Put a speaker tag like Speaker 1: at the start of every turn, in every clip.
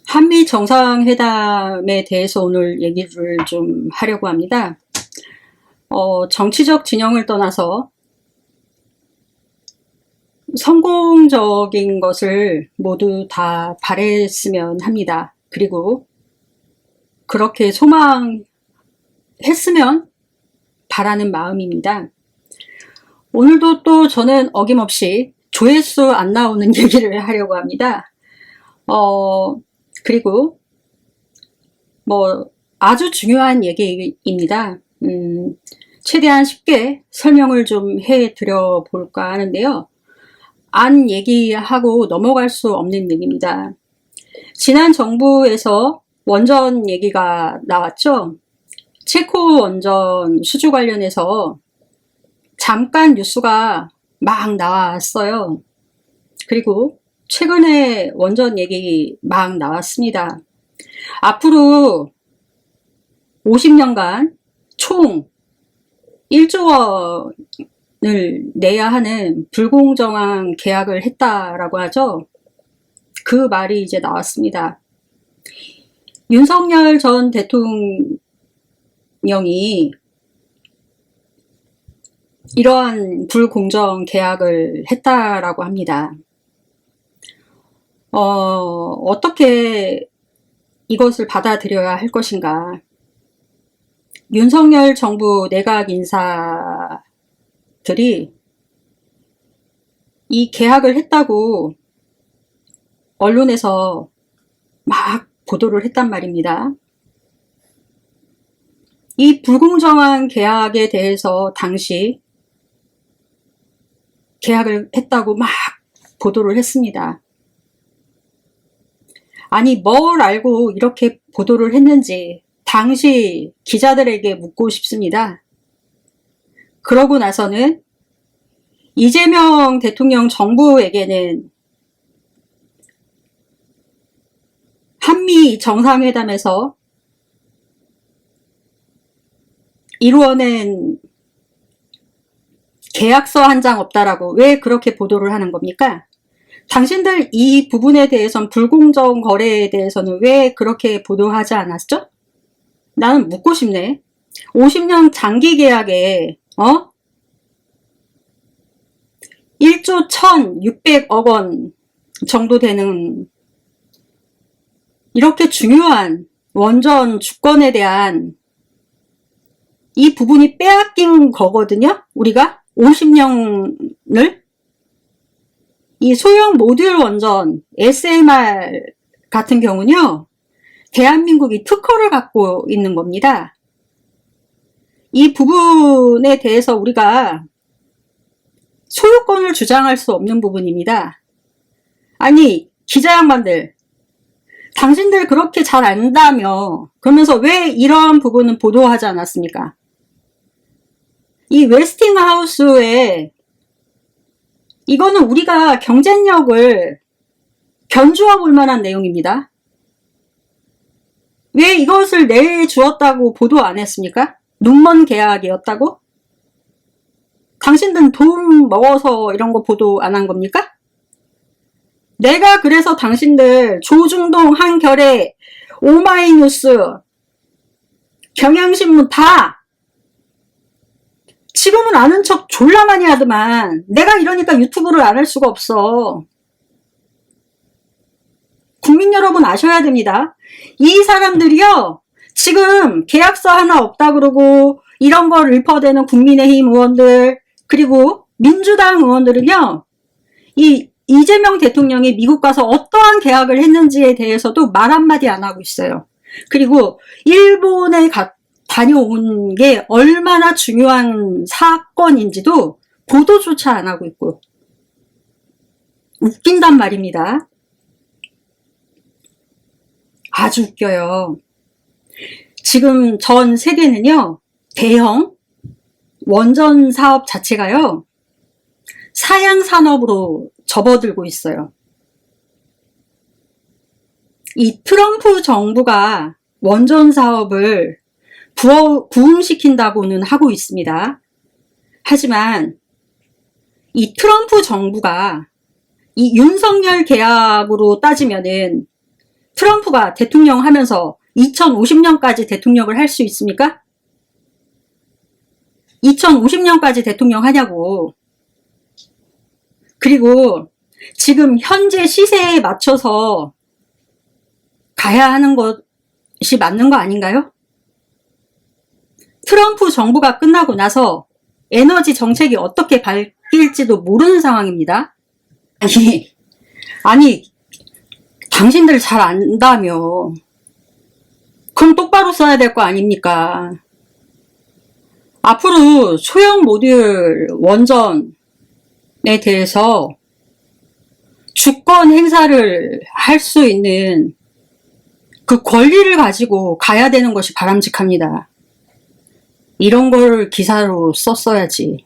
Speaker 1: 한미 정상회담에 대해서 오늘 얘기를 좀 하려고 합니다. 정치적 진영을 떠나서 성공적인 것을 모두 다 바랬으면 합니다. 그리고 그렇게 소망했으면 바라는 마음입니다. 오늘도 또 저는 어김없이 조회수 안 나오는 얘기를 하려고 합니다. 그리고 아주 중요한 얘기입니다. 최대한 쉽게 설명을 좀 해드려 볼까 하는데요. 안 얘기하고 넘어갈 수 없는 얘기입니다. 지난 정부에서 원전 얘기가 나왔죠. 체코 원전 수주 관련해서 잠깐 뉴스가 막 나왔어요. 그리고 최근에 원전 얘기 막 나왔습니다. 앞으로 50년간 총 1조 원을 내야 하는 불공정한 계약을 했다라고 하죠. 그 말이 이제 나왔습니다. 윤석열 전 대통령이 이러한 불공정 계약을 했다라고 합니다. 어떻게 이것을 받아들여야 할 것인가? 윤석열 정부 내각 인사들이 이 계약을 했다고 언론에서 막 보도를 했단 말입니다. 이 불공정한 계약에 대해서 당시 계약을 했다고 막 보도를 했습니다. 아니, 뭘 알고 이렇게 보도를 했는지 당시 기자들에게 묻고 싶습니다. 그러고 나서는 이재명 대통령 정부에게는 한미 정상회담에서 이루어낸 계약서 한 장 없다라고 왜 그렇게 보도를 하는 겁니까? 당신들 이 부분에 대해서는 불공정 거래에 대해서는 왜 그렇게 보도하지 않았죠? 나는 묻고 싶네. 50년 장기 계약에 1조 1,600억 원 정도 되는 이렇게 중요한 원전 주권에 대한 이 부분이 빼앗긴 거거든요. 우리가 50년을 이 소형 모듈 원전 SMR 같은 경우는요. 대한민국이 특허를 갖고 있는 겁니다. 이 부분에 대해서 우리가 소유권을 주장할 수 없는 부분입니다. 아니, 기자 양반들, 당신들 그렇게 잘 안다며 그러면서 왜 이러한 부분은 보도하지 않았습니까? 이 웨스팅하우스에 이거는 우리가 경쟁력을 견주어 볼 만한 내용입니다. 왜 이것을 내주었다고 보도 안 했습니까? 눈먼 계약이었다고? 당신들은 돈 먹어서 이런 거 보도 안 한 겁니까? 내가 그래서 당신들 조중동, 한겨레, 오마이뉴스, 경향신문 다 지금은 아는 척 졸라 많이 하더만 내가 이러니까 유튜브를 안 할 수가 없어. 국민 여러분 아셔야 됩니다. 이 사람들이요. 지금 계약서 하나 없다 그러고 이런 걸 읊어대는 국민의힘 의원들 그리고 민주당 의원들은요. 이 이재명 대통령이 미국 가서 어떠한 계약을 했는지에 대해서도 말 한마디 안 하고 있어요. 그리고 일본에 다녀온 게 얼마나 중요한 사건인지도 보도조차 안 하고 있고 웃긴단 말입니다. 아주 웃겨요. 지금 전 세계는요. 대형 원전 사업 자체가요. 사양 산업으로 접어들고 있어요. 이 트럼프 정부가 원전 사업을 부흥시킨다고는 하고 있습니다. 하지만 이 트럼프 정부가 이 윤석열 계약으로 따지면은 트럼프가 대통령 하면서 2050년까지 대통령을 할 수 있습니까? 2050년까지 대통령 하냐고. 그리고 지금 현재 시세에 맞춰서 가야 하는 것이 맞는 거 아닌가요? 트럼프 정부가 끝나고 나서 에너지 정책이 어떻게 바뀔지도 모르는 상황입니다. 아니 당신들 잘 안다며. 그럼 똑바로 써야 될 거 아닙니까? 앞으로 소형 모듈 원전에 대해서 주권 행사를 할 수 있는 그 권리를 가지고 가야 되는 것이 바람직합니다. 이런 걸 기사로 썼어야지.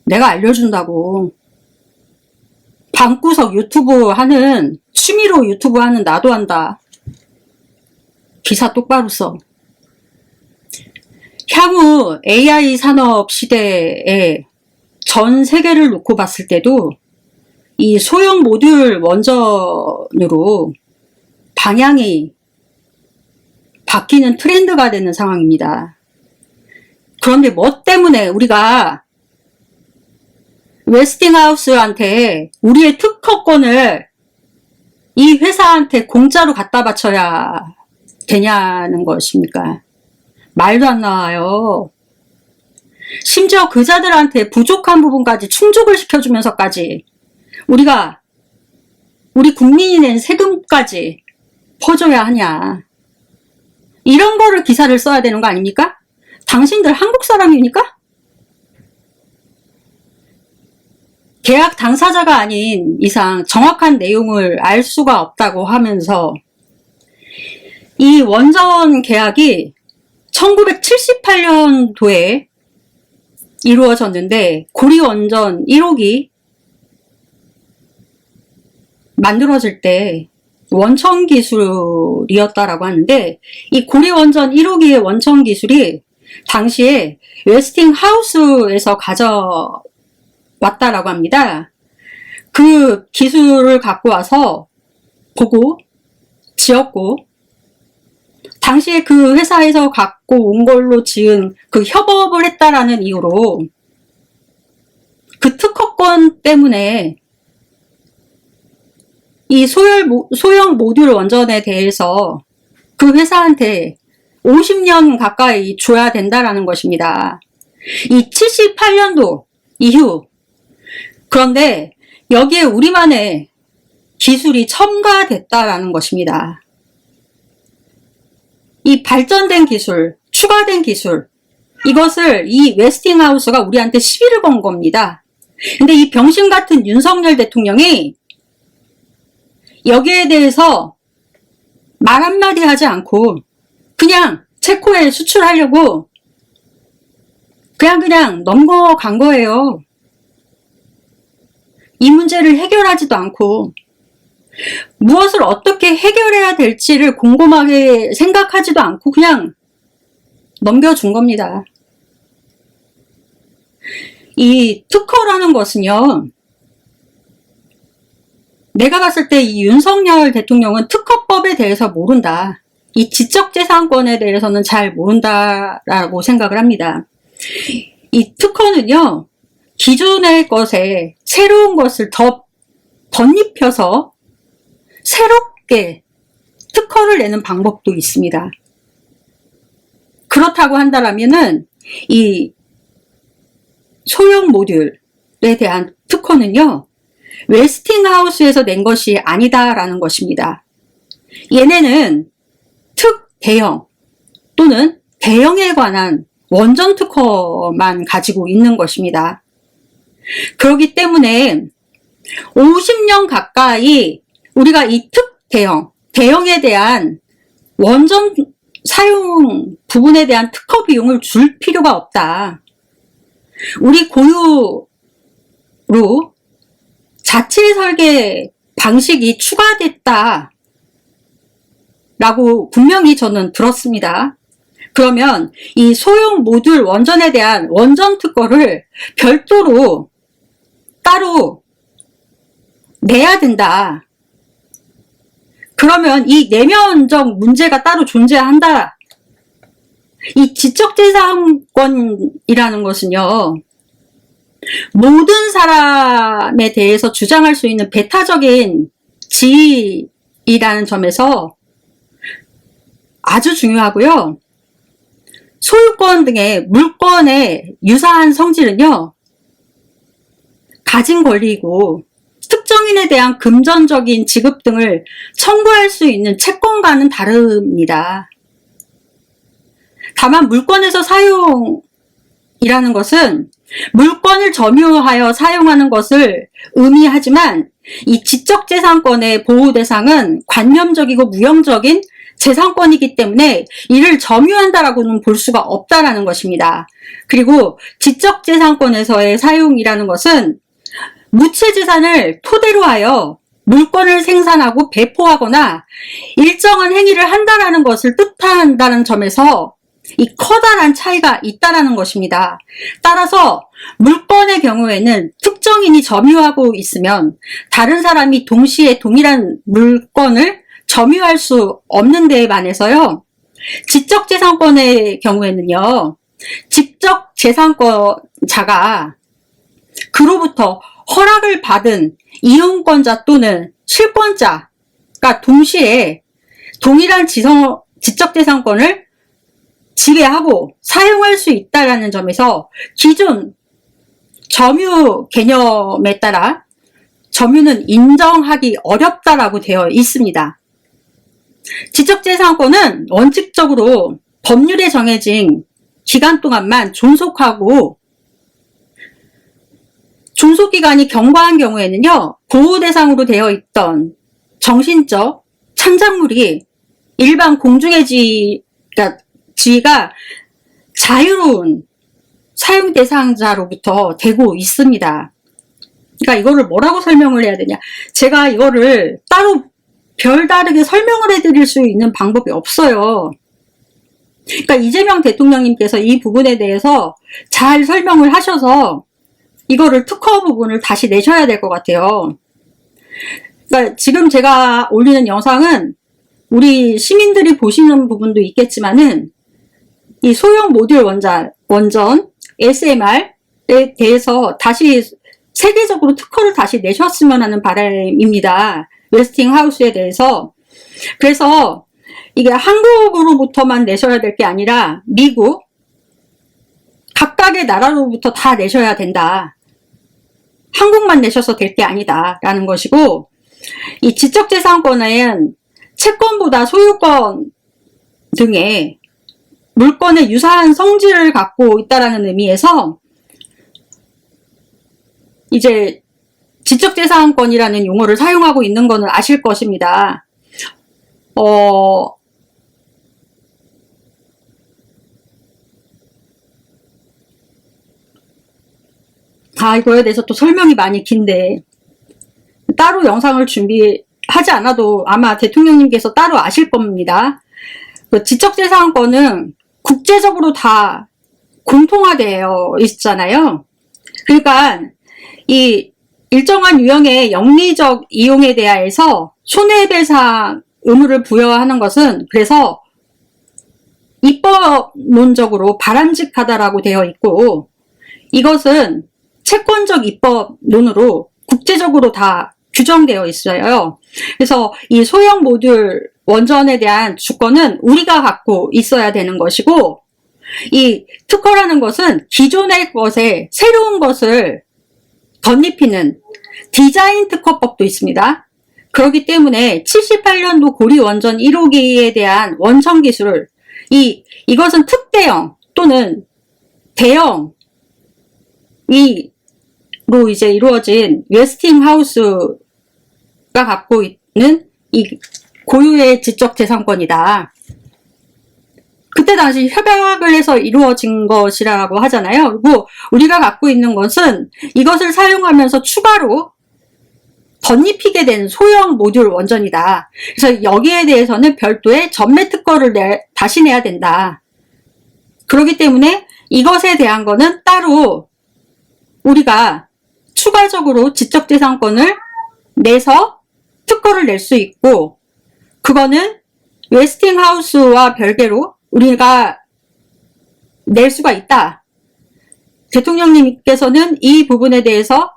Speaker 1: 내가 알려준다고. 방구석 유튜브 하는, 취미로 유튜브 하는 나도 한다. 기사 똑바로 써. 향후 AI 산업 시대에 전 세계를 놓고 봤을 때도 이 소형 모듈 원전으로 방향이 바뀌는 트렌드가 되는 상황입니다. 그런데 뭐 때문에 우리가 웨스팅하우스한테 우리의 특허권을 이 회사한테 공짜로 갖다 바쳐야 되냐는 것입니까? 말도 안 나와요. 심지어 그자들한테 부족한 부분까지 충족을 시켜주면서까지 우리 국민이 낸 세금까지 퍼줘야 하냐. 이런 거를 기사를 써야 되는 거 아닙니까? 당신들 한국 사람입니까? 계약 당사자가 아닌 이상 정확한 내용을 알 수가 없다고 하면서 이 원전 계약이 1978년도에 이루어졌는데 고리원전 1호기 만들어질 때 원천 기술이었다라고 하는데 이 고리원전 1호기의 원천 기술이 당시에 웨스팅하우스에서 가져왔다라고 합니다. 그 기술을 갖고 와서 보고 지었고 당시에 그 회사에서 갖고 온 걸로 지은 그 협업을 했다라는 이유로 그 특허권 때문에 이 소형 모듈 원전에 대해서 그 회사한테 50년 가까이 줘야 된다라는 것입니다. 이 78년도 이후. 그런데 여기에 우리만의 기술이 첨가됐다라는 것입니다. 이 발전된 기술, 추가된 기술, 이것을 이 웨스팅하우스가 우리한테 시비를 건 겁니다. 근데 이 병신 같은 윤석열 대통령이 여기에 대해서 말 한마디 하지 않고 그냥 체코에 수출하려고 그냥 넘어간 거예요. 이 문제를 해결하지도 않고 무엇을 어떻게 해결해야 될지를 곰곰하게 생각하지도 않고 그냥 넘겨준 겁니다. 이 특허라는 것은요, 내가 봤을 때 이 윤석열 대통령은 특허법에 대해서 모른다. 이 지적재산권에 대해서는 잘 모른다라고 생각을 합니다. 이 특허는요, 기존의 것에 새로운 것을 더 덧입혀서 새롭게 특허를 내는 방법도 있습니다. 그렇다고 한다면은 이 소형 모듈에 대한 특허는요, 웨스팅하우스에서 낸 것이 아니다라는 것입니다. 얘네는 특대형 또는 대형에 관한 원전 특허만 가지고 있는 것입니다. 그렇기 때문에 50년 가까이 우리가 이 대형에 대한 원전 사용 부분에 대한 특허 비용을 줄 필요가 없다. 우리 고유로 자체 설계 방식이 추가됐다 라고 분명히 저는 들었습니다. 그러면 이 소형 모듈 원전에 대한 원전 특허를 별도로 따로 내야 된다. 그러면 이 내면적 문제가 따로 존재한다. 이 지적재산권이라는 것은요, 모든 사람에 대해서 주장할 수 있는 배타적인 지위라는 점에서 아주 중요하고요. 소유권 등의 물권의 유사한 성질은요, 가진 권리이고 특정인에 대한 금전적인 지급 등을 청구할 수 있는 채권과는 다릅니다. 다만 물권에서 사용이라는 것은 물권을 점유하여 사용하는 것을 의미하지만 이 지적재산권의 보호 대상은 관념적이고 무형적인 재산권이기 때문에 이를 점유한다라고는 볼 수가 없다라는 것입니다. 그리고 지적재산권에서의 사용이라는 것은 무체재산을 토대로 하여 물권을 생산하고 배포하거나 일정한 행위를 한다라는 것을 뜻한다는 점에서 이 커다란 차이가 있다라는 것입니다. 따라서 물권의 경우에는 특정인이 점유하고 있으면 다른 사람이 동시에 동일한 물권을 점유할 수 없는 데에 반해서요, 지적재산권의 경우에는요, 지적재산권자가 그로부터 허락을 받은 이용권자 또는 실권자가 동시에 동일한 지적재산권을 지배하고 사용할 수 있다는 점에서 기존 점유 개념에 따라 점유는 인정하기 어렵다라고 되어 있습니다. 지적재산권은 원칙적으로 법률에 정해진 기간 동안만 존속하고 존속기간이 경과한 경우에는요, 보호 대상으로 되어 있던 정신적 창작물이 일반 공중의 지위가 자유로운 사용 대상자로부터 되고 있습니다. 그러니까 이거를 뭐라고 설명을 해야 되냐. 제가 이거를 따로 별다르게 설명을 해드릴 수 있는 방법이 없어요. 그러니까 이재명 대통령님께서 이 부분에 대해서 잘 설명을 하셔서 이거를 특허 부분을 다시 내셔야 될 것 같아요. 그러니까 지금 제가 올리는 영상은 우리 시민들이 보시는 부분도 있겠지만은 이 소형 모듈 원전 SMR에 대해서 다시 세계적으로 특허를 다시 내셨으면 하는 바람입니다. 웨스팅하우스에 대해서. 그래서 이게 한국으로부터만 내셔야 될 게 아니라 미국 각각의 나라로부터 다 내셔야 된다. 한국만 내셔서 될 게 아니다 라는 것이고, 이 지적재산권은 채권보다 소유권 등의 물권의 유사한 성질을 갖고 있다라는 의미에서 이제 지적재산권이라는 용어를 사용하고 있는 것은 아실 것입니다. 이거에 대해서 또 설명이 많이 긴데 따로 영상을 준비하지 않아도 아마 대통령님께서 따로 아실 겁니다. 그 지적재산권은 국제적으로 다 공통화되어 있잖아요. 그러니까 이 일정한 유형의 영리적 이용에 대하여서 손해배상 의무를 부여하는 것은 그래서 입법론적으로 바람직하다라고 되어 있고, 이것은 채권적 입법론으로 국제적으로 다 규정되어 있어요. 그래서 이 소형 모듈 원전에 대한 주권은 우리가 갖고 있어야 되는 것이고, 이 특허라는 것은 기존의 것에 새로운 것을 덧입히는 디자인 특허법도 있습니다. 그렇기 때문에 78년도 고리 원전 1호기에 대한 원천 기술을 이것은 특대형 또는 대형이 로 이제 이루어진 웨스팅하우스가 갖고 있는 이 고유의 지적재산권이다. 그때 당시 협약을 해서 이루어진 것이라고 하잖아요. 그리고 우리가 갖고 있는 것은 이것을 사용하면서 추가로 덧입히게 된 소형 모듈 원전이다. 그래서 여기에 대해서는 별도의 전매 특허를 다시 내야 된다. 그렇기 때문에 이것에 대한 거는 따로 우리가 추가적으로 지적재산권을 내서 특허를 낼 수 있고, 그거는 웨스팅하우스와 별개로 우리가 낼 수가 있다. 대통령님께서는 이 부분에 대해서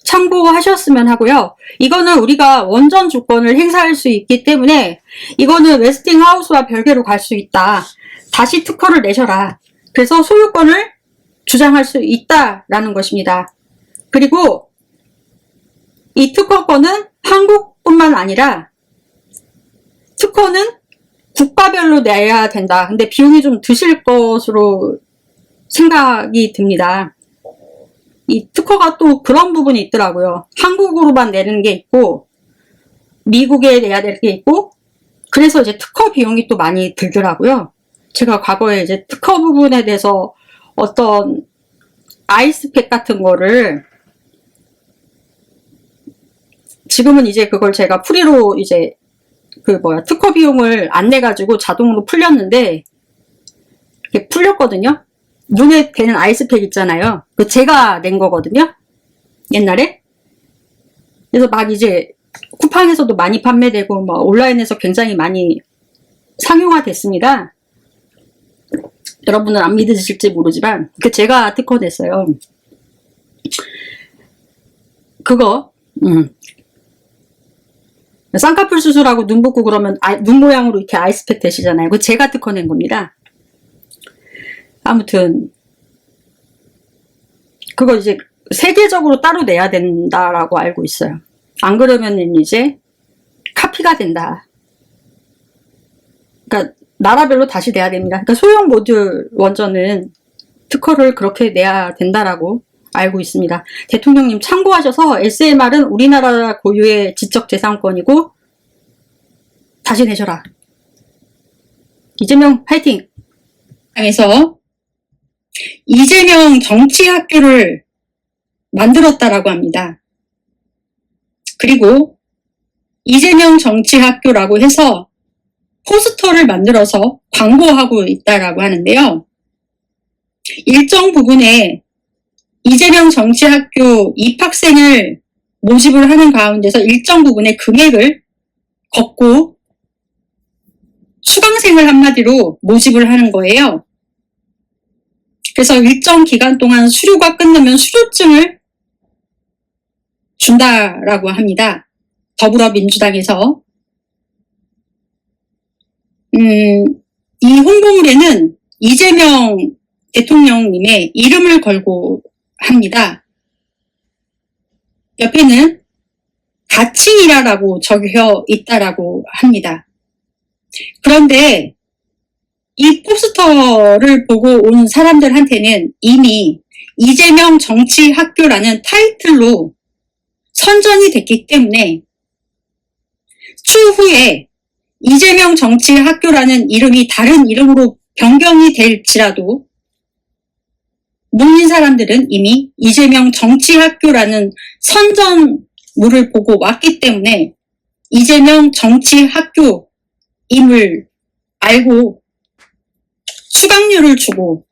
Speaker 1: 참고하셨으면 하고요. 이거는 우리가 원전 주권을 행사할 수 있기 때문에 이거는 웨스팅하우스와 별개로 갈 수 있다. 다시 특허를 내셔라. 그래서 소유권을 주장할 수 있다라는 것입니다. 그리고 이 특허권은 한국뿐만 아니라 특허는 국가별로 내야 된다. 근데 비용이 좀 드실 것으로 생각이 듭니다. 이 특허가 또 그런 부분이 있더라고요. 한국으로만 내는 게 있고 미국에 내야 될 게 있고 그래서 이제 특허 비용이 또 많이 들더라고요. 제가 과거에 이제 특허 부분에 대해서 어떤 아이스팩 같은 거를 지금은 이제 그걸 제가 프리로 이제 특허 비용을 안 내가지고 자동으로 풀렸는데 이렇게 풀렸거든요. 눈에 되는 아이스팩 있잖아요. 그 제가 낸 거거든요. 옛날에. 그래서 막 이제 쿠팡에서도 많이 판매되고 막 온라인에서 굉장히 많이 상용화 됐습니다. 여러분은 안 믿으실지 모르지만 그 제가 특허 냈어요. 그거 쌍꺼풀 수술하고 눈 붓고 그러면 눈 모양으로 이렇게 아이스팩 되시잖아요. 그거 제가 특허 낸 겁니다. 아무튼 그거 이제 세계적으로 따로 내야 된다라고 알고 있어요. 안 그러면 이제 카피가 된다. 그러니까 나라별로 다시 내야 됩니다. 그러니까 소형 모듈 원전은 특허를 그렇게 내야 된다라고 알고 있습니다. 대통령님 참고하셔서 SMR은 우리나라 고유의 지적재산권이고 다시 내셔라. 이재명 파이팅! 당에서 이재명 정치학교를 만들었다라고 합니다. 그리고 이재명 정치학교라고 해서 포스터를 만들어서 광고하고 있다라고 하는데요. 일정 부분에 이재명 정치학교 입학생을 모집을 하는 가운데서 일정 부분의 금액을 걷고 수강생을 한마디로 모집을 하는 거예요. 그래서 일정 기간 동안 수료가 끝나면 수료증을 준다라고 합니다. 더불어민주당에서. 이 홍보물에는 이재명 대통령님의 이름을 걸고 합니다. 옆에는 같이 일하라고 적혀 있다라고 합니다. 그런데 이 포스터를 보고 온 사람들한테는 이미 이재명 정치학교라는 타이틀로 선전이 됐기 때문에 추후에 이재명 정치학교라는 이름이 다른 이름으로 변경이 될지라도 모인 사람들은 이미 이재명 정치학교라는 선전물을 보고 왔기 때문에 이재명 정치학교임을 알고 수강료를 주고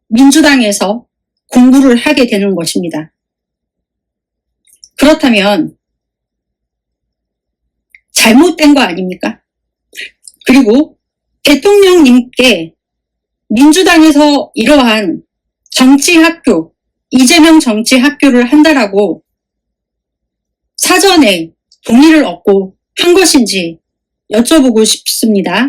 Speaker 1: 민주당에서 공부를 하게 되는 것입니다. 그렇다면 잘못된 거 아닙니까? 그리고 대통령님께 민주당에서 이러한 정치학교, 이재명 정치학교를 한다라고 사전에 동의를 얻고 한 것인지 여쭤보고 싶습니다.